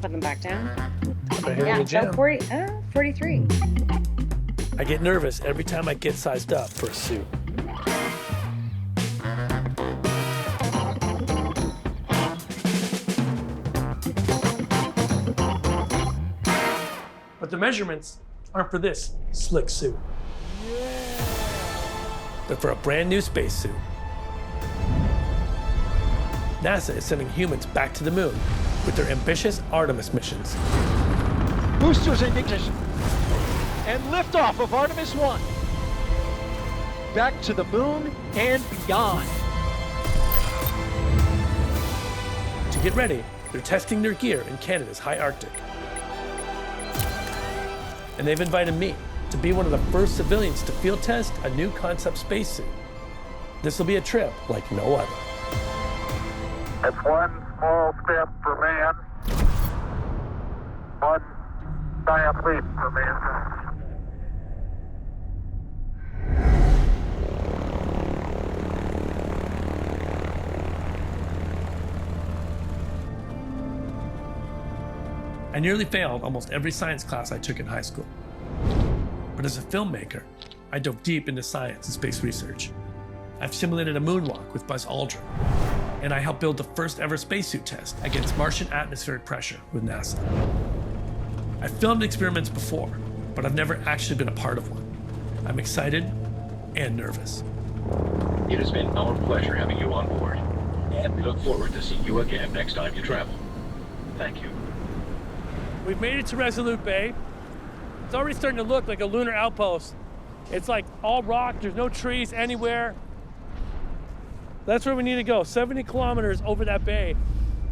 put them back down. Right here in the So gym. 43. I get nervous every time I get sized up for a suit. But the measurements aren't for this slick suit. But for a brand new spacesuit. NASA is sending humans back to the moon with their ambitious Artemis missions. Boosters in ignition. And liftoff of Artemis 1. Back to the moon and beyond. To get ready, they're testing their gear in Canada's high Arctic. And they've invited me to be one of the first civilians to field test a new concept spacesuit. This will be a trip like no other. It's one small step for man, one giant leap for mankind. I nearly failed almost every science class I took in high school. But as a filmmaker, I dove deep into science and space research. I've simulated a moonwalk with Buzz Aldrin, and I helped build the first ever spacesuit test against Martian atmospheric pressure with NASA. I've filmed experiments before, but I've never actually been a part of one. I'm excited and nervous. It has been our pleasure having you on board, and we look forward to seeing you again next time you travel. Thank you. We've made it to Resolute Bay. It's already starting to look like a lunar outpost. It's like all rock, there's no trees anywhere. That's where we need to go. 70 kilometers over that bay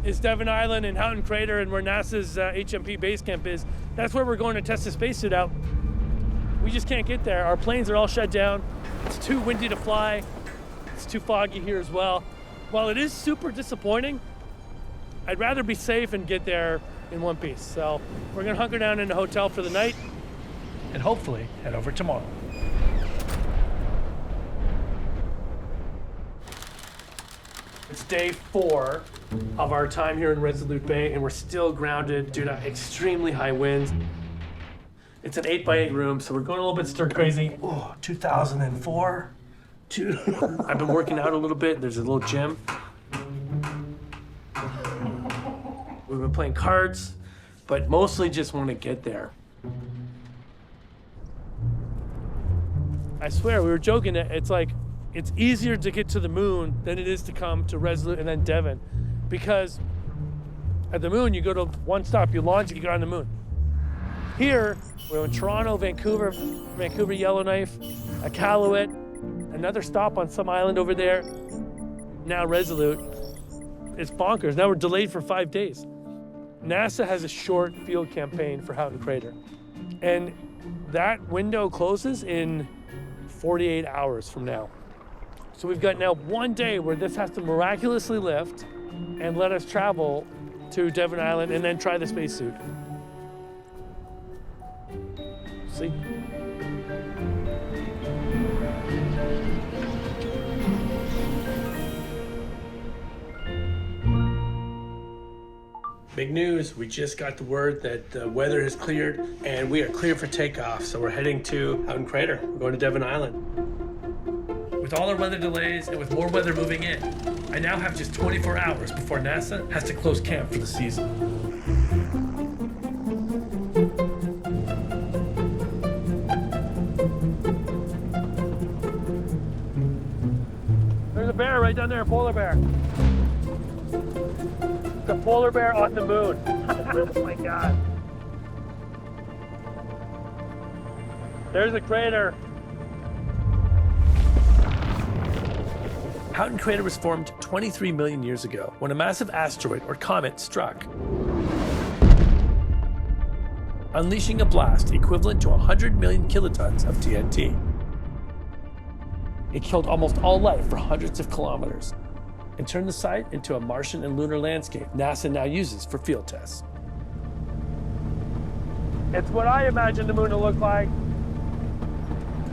is Devon Island and Houghton Crater and where NASA's HMP base camp is. That's where we're going to test the spacesuit out. We just can't get there. Our planes are all shut down. It's too windy to fly. It's too foggy here as well. While it is super disappointing, I'd rather be safe and get there in one piece. So we're gonna hunker down in a hotel for the night and hopefully head over tomorrow. It's day 4 of our time here in Resolute Bay, and we're still grounded due to extremely high winds. It's an 8x8 room, so we're going a little bit stir crazy. Oh, 2004. I've been working out a little bit. There's a little gym. We've been playing cards, but mostly just want to get there. I swear, we were joking that it's like, it's easier to get to the moon than it is to come to Resolute and then Devon. Because at the moon, you go to one stop, you launch, you go on the moon. Here, we're in Toronto, Vancouver, Yellowknife, Iqaluit, another stop on some island over there. Now Resolute. It's bonkers. Now we're delayed for 5 days. NASA has a short field campaign for Houghton Crater. And that window closes in 48 hours from now. So we've got now 1 day where this has to miraculously lift and let us travel to Devon Island and then try the spacesuit. See? Big news, we just got the word that the weather has cleared and we are clear for takeoff. So we're heading to Houghton Crater. We're going to Devon Island. With all our weather delays and with more weather moving in, I now have just 24 hours before NASA has to close camp for the season. There's a bear right down there, a polar bear. The polar bear on the moon. Oh my God. There's a crater. Houghton Crater was formed 23 million years ago when a massive asteroid or comet struck, unleashing a blast equivalent to 100 million kilotons of TNT. It killed almost all life for hundreds of kilometers and turned the site into a Martian and lunar landscape NASA now uses for field tests. It's what I imagined the moon to look like.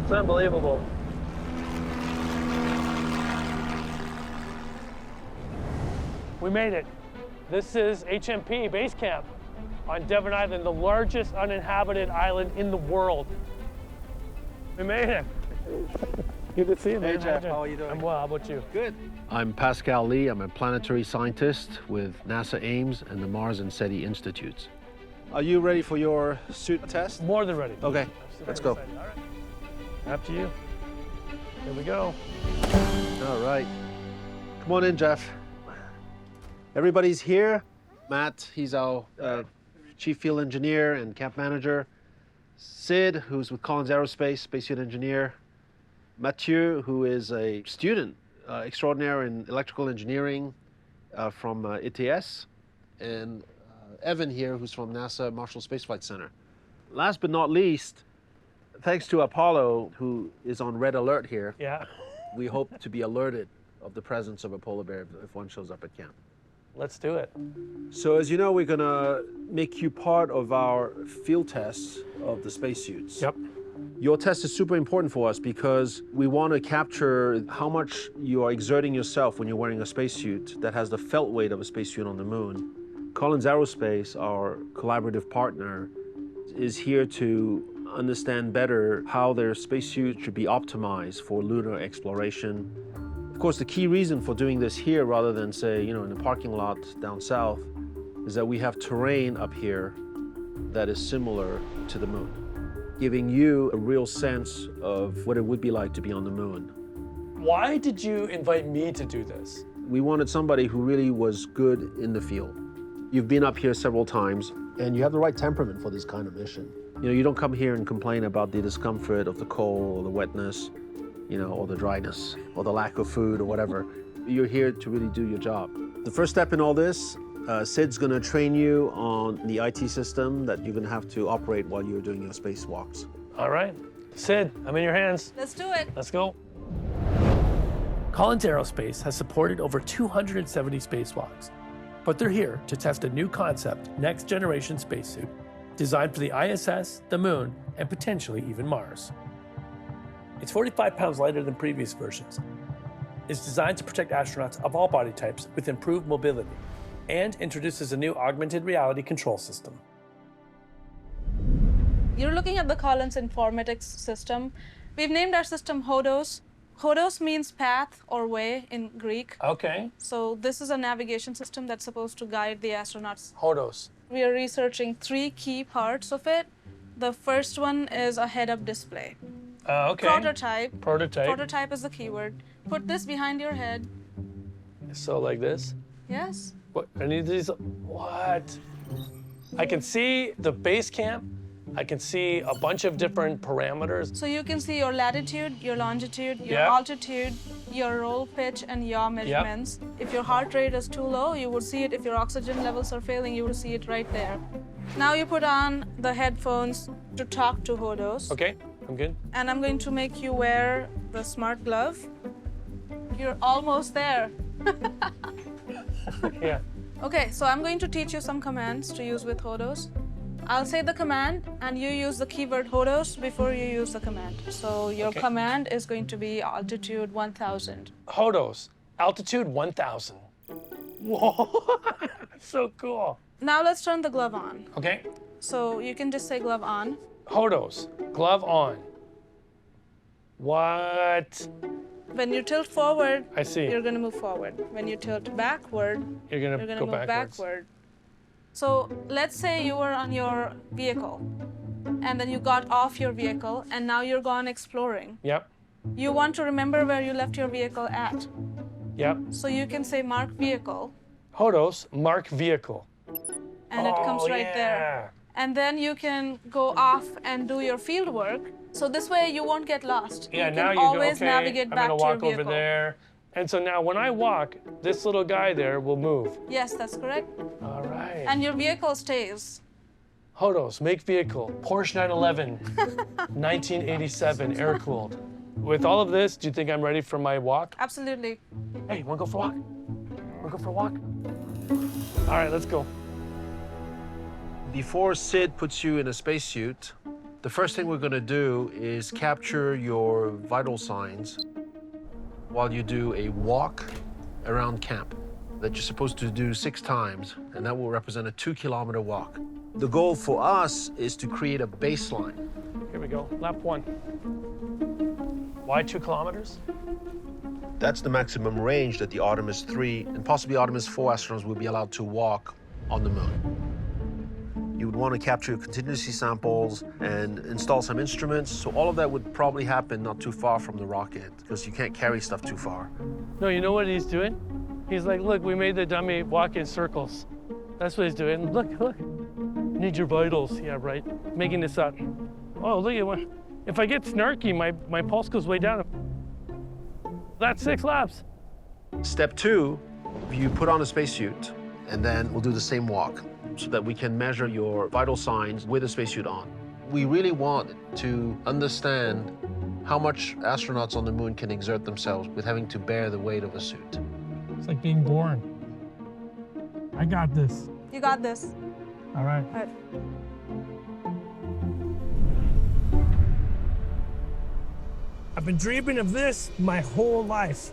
It's unbelievable. We made it. This is HMP base camp. on Devon Island, the largest uninhabited island in the world. We made it. Good to see you, man. Hey, Jeff, how are you doing? I'm well, how about you? Good. I'm Pascal Lee. I'm a planetary scientist with NASA Ames and the Mars and SETI Institutes. Are you ready for your suit test? More than ready. Okay, I'm super let's go. excited. All right. After you. Here we go. All right. Come on in, Jeff. Everybody's here. Matt, he's our chief field engineer and camp manager. Sid, who's with Collins Aerospace, spacesuit engineer. Mathieu, who is a student extraordinaire in electrical engineering from ETS. And Evan here, who's from NASA Marshall Space Flight Center. Last but not least, thanks to Apollo, who is on red alert here, Yeah. we hope to be alerted of the presence of a polar bear if one shows up at camp. Let's do it. So as you know, we're gonna make you part of our field tests of the spacesuits. Yep. Your test is super important for us because we want to capture how much you are exerting yourself when you're wearing a spacesuit that has the felt weight of a spacesuit on the moon. Collins Aerospace, our collaborative partner, is here to understand better how their spacesuit should be optimized for lunar exploration. Of course, the key reason for doing this here rather than, say, in a parking lot down south is that we have terrain up here that is similar to the moon, giving you a real sense of what it would be like to be on the moon. Why did you invite me to do this? We wanted somebody who really was good in the field. You've been up here several times, and you have the right temperament for this kind of mission. You don't come here and complain about the discomfort of the cold or the wetness, or the dryness or the lack of food or whatever. You're here to really do your job. The first step in all this, Sid's gonna train you on the IT system that you're gonna have to operate while you're doing your spacewalks. All right. Sid, I'm in your hands. Let's do it. Let's go. Collins Aerospace has supported over 270 spacewalks, but they're here to test a new concept, next generation spacesuit, designed for the ISS, the moon, and potentially even Mars. It's 45 pounds lighter than previous versions. It's designed to protect astronauts of all body types with improved mobility, and introduces a new augmented reality control system. You're looking at the Collins Informatics system. We've named our system HODOS. HODOS means path or way in Greek. Okay. So this is a navigation system that's supposed to guide the astronauts. HODOS. We are researching 3 key parts of it. The first one is a head-up display. Okay. Prototype. Prototype. Prototype is the keyword. Put this behind your head. So like this? Yes. What? Any of these? What? I can see the base camp. I can see a bunch of different parameters. So you can see your latitude, your longitude, your Yeah. altitude, your roll pitch, and yaw measurements. If your heart rate is too low, you would see it. If your oxygen levels are failing, you will see it right there. Now you put on the headphones to talk to HODOS. Okay, I'm good. And I'm going to make you wear the smart glove. You're almost there. Yeah. Okay, so I'm going to teach you some commands to use with HODOS. I'll say the command, and you use the keyword HODOS before you use the command. So your Okay. command is going to be altitude 1000. HODOS, altitude 1,000. Whoa, so cool. Now let's turn the glove on. Okay, So you can just say glove on. HODOS, glove on. What? When you tilt forward, I see. you're going to move forward. When you tilt backward, You're you're gonna going go to move backwards. backward. So let's say you were on your vehicle, and then you got off your vehicle, and now you're gone exploring. Yep, You want to remember where you left your vehicle at. yep. So you can say mark vehicle, HODOS, mark vehicle. and it comes Oh, right there. And then you can go off and do your field work. So this way you won't get lost. Yeah, you now can you always go, okay, navigate back I'm to gonna your walk vehicle. over there. And so now when I walk, this little guy there will move. Yes, that's correct. All right. And your vehicle stays. HODOS, make vehicle, Porsche 911, 1987, air-cooled. With all of this, do you think I'm ready for my walk? Absolutely. Hey, wanna go for a walk? Wanna go for a walk? All right, let's go. Before Sid puts you in a spacesuit, the first thing we're gonna do is capture your vital signs while you do a walk around camp that you're supposed to do 6 times, and that will represent a 2-kilometer walk. The goal for us is to Create a baseline. Here we go, lap 1. Why 2 kilometers? That's the maximum range that the Artemis 3 and possibly Artemis 4 astronauts will be allowed to walk on the moon. You would want to capture contingency samples and install some instruments. So all of that would probably happen not too far from the rocket because you can't carry stuff too far. No, you know what he's doing? He's like, look, we made the dummy walk in circles. That's what he's doing. Look. Need your vitals. Yeah, right. Making this up. Oh, look at what. If I get snarky, my pulse goes way down. That's 6 laps. Step 2, you put on a spacesuit, and then we'll do the same walk so that we can measure your vital signs with a spacesuit on. We really want to understand how much astronauts on the moon can exert themselves with having to bear the weight of a suit. It's like being born. I got this. You got this. All right. All right. I've been dreaming of this my whole life.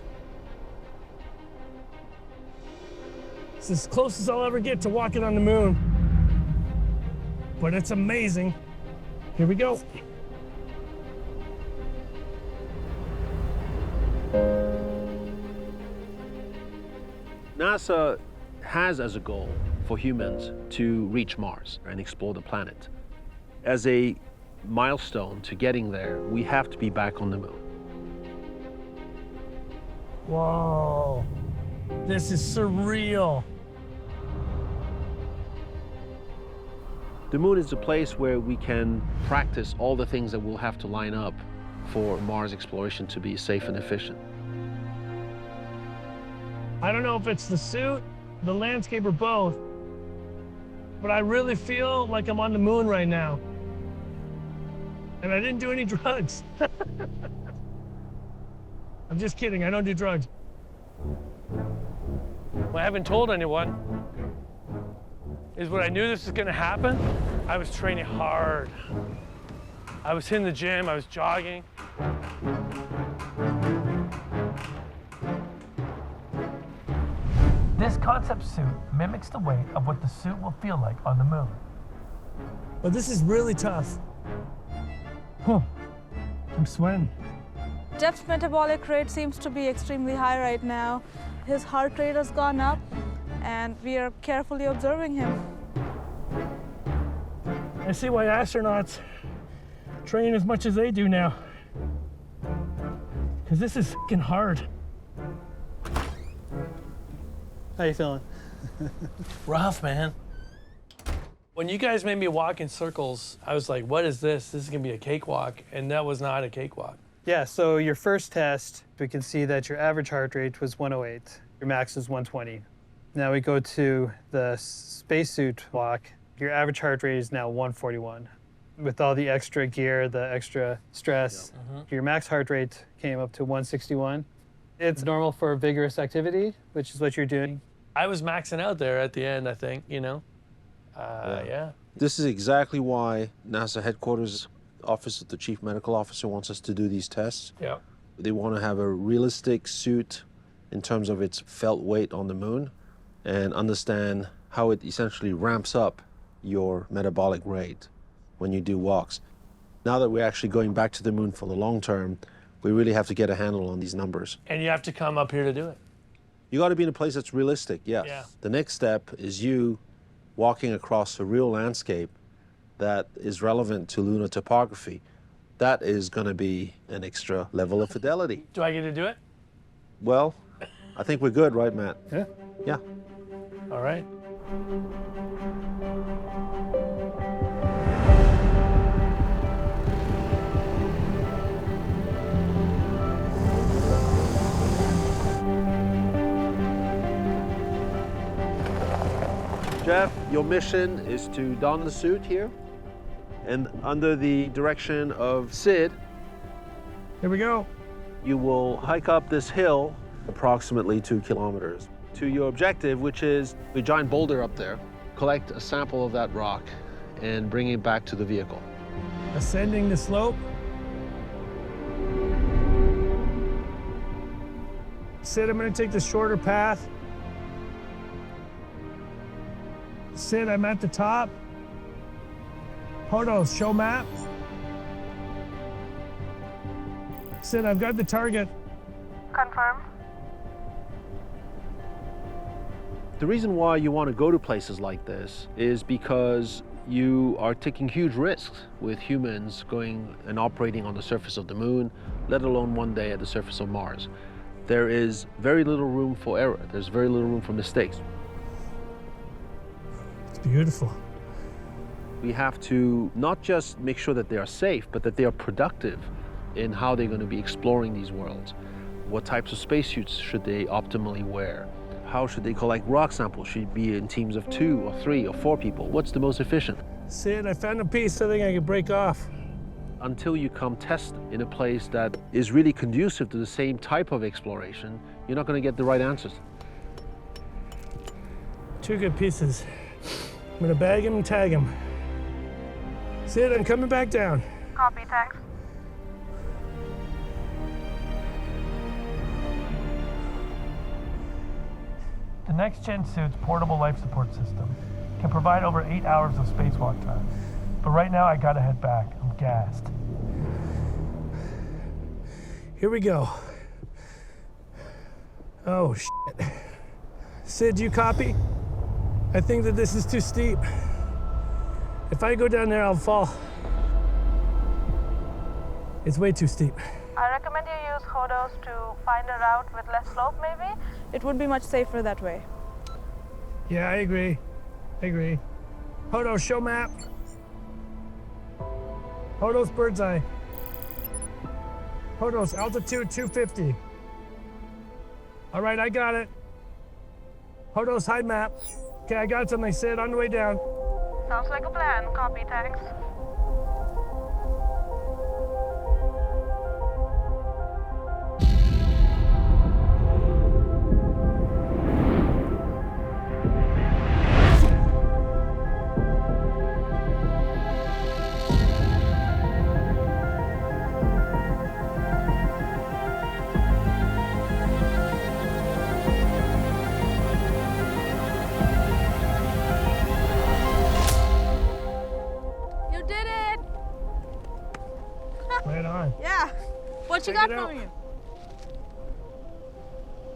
It's as close as I'll ever get to walking on the moon. But it's amazing. Here we go. NASA has as a goal for humans to reach Mars and explore the planet. As a milestone to getting there, we have to be back on the moon. Whoa. This is surreal. The moon is a place where we can practice all the things that we'll have to line up for Mars exploration to be safe and efficient. I don't know if it's the suit, the landscape, or both, but I really feel like I'm on the moon right now. And I didn't do any drugs. I'm just kidding, I don't do drugs. What I haven't told anyone is when I knew this was gonna happen, I was training hard. I was in the gym, I was jogging. This concept suit mimics the weight of what the suit will feel like on the moon. But this is really tough. I'm sweating. Jeff's metabolic rate seems to be extremely high right now. His heart rate has gone up, and we are carefully observing him. I see why astronauts train as much as they do now. Because this is fucking hard. How you feeling? Rough, man. When you guys made me walk in circles, I was like, what is this? This is gonna be a cakewalk. And that was not a cakewalk. Yeah, so your first test, we can see that your average heart rate was 108. Your max is 120. Now we go to the spacesuit walk. Your average heart rate is now 141. With all the extra gear, the extra stress, your max heart rate came up to 161. It's normal for vigorous activity, which is what you're doing. I was maxing out there at the end, I think, you know? Yeah. This is exactly why NASA headquarters office of the chief medical officer wants us to do these tests. Yeah. They want to have a realistic suit in terms of its felt weight on the moon and understand how it essentially ramps up your metabolic rate when you do walks. Now that we're actually going back to the moon for the long term, we really have to get a handle on these numbers. And you have to come up here to do it. You got to be in a place that's realistic, yes. Yeah. The next step is you walking across a real landscape that is relevant to lunar topography. That is going to be an extra level of fidelity. Do I get to do it? Well, I think we're good, right, Matt? Yeah. Yeah. All right. Jeff, your mission is to don the suit here, and under the direction of Sid, Here we go. you will hike up this hill approximately 2 kilometers to your objective, which is A giant boulder up there, collect a sample of that rock and bring it back to the vehicle. Ascending the slope. Sid, I'm gonna take the shorter path. Sid, I'm at the top. Hodos, show map. Sid, I've got the target. Confirm. The reason why you want to go to places like this is because you are taking huge risks with humans going and operating on the surface of the moon, let alone one day at the surface of Mars. There is very little room for error. There's very little room for mistakes. It's beautiful. We have to not just make sure that they are safe, but that they are productive in how they're going to be exploring these worlds. What types of spacesuits should they optimally wear? How should they collect rock samples? Should it be in teams of 2 or 3 or 4 people? What's the most efficient? Sid, I found a piece I think I could break off. Until you come test in a place that is really conducive to the same type of exploration, you're not going to get the right answers. 2 good pieces. I'm gonna bag him and tag him. Sid, I'm coming back down. Copy, thanks. The next-gen suit's portable life support system can provide over 8 hours of spacewalk time. But right now, I gotta head back. I'm gassed. Here we go. Oh, shit. Sid, you copy? I think that this is too steep. If I go down there, I'll fall. It's way too steep. I recommend you use Hodos to find a route with less slope, maybe. It would be much safer that way. Yeah, I agree. Hodos, show map. Hodos, bird's eye. Hodos, altitude 250. All right, I got it. Hodos, hide map. Okay, I got something. Sid, on the way down. Sounds like a plan. Copy, thanks. Right on. Yeah. What you Check got it out. from you?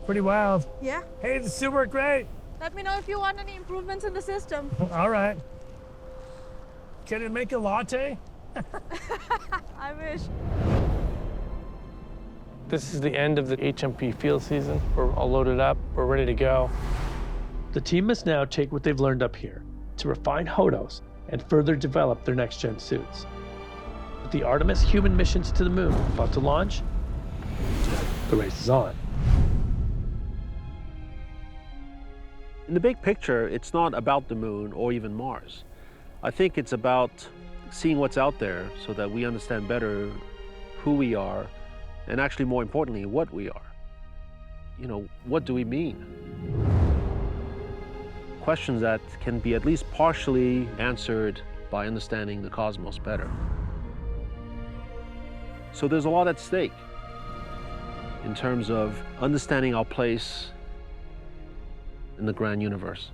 Pretty wild. Yeah. Hey, the suit worked great. Let me know if you want any improvements in the system. All right. Can it make a latte? I wish. This is the end of the HMP field season. We're all loaded up. We're ready to go. The team must now take what they've learned up here to refine Hodos and further develop their next-gen suits. With the Artemis human missions to the moon about to launch, the race is on. In the big picture, it's not about the moon or even Mars. I think it's about seeing what's out there so that we understand better who we are, and actually more importantly, what we are. You know, what do we mean? Questions that can be at least partially answered by understanding the cosmos better. So there's a lot at stake in terms of understanding our place in the grand universe.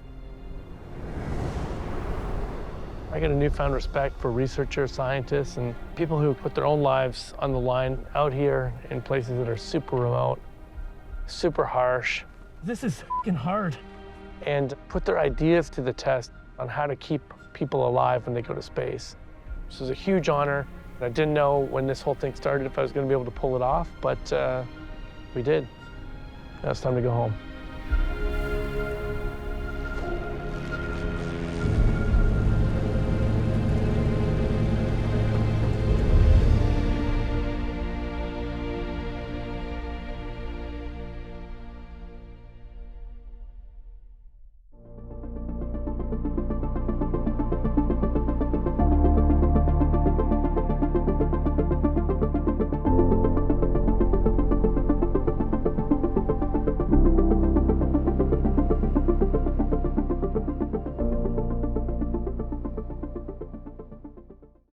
I get a newfound respect for researchers, scientists, and people who put their own lives on the line out here in places that are super remote, super harsh. This is f***ing hard. And put their ideas to the test on how to keep people alive when they go to space. This is a huge honor. I didn't know when this whole thing started if I was going to be able to pull it off, but we did. Now it's time to go home.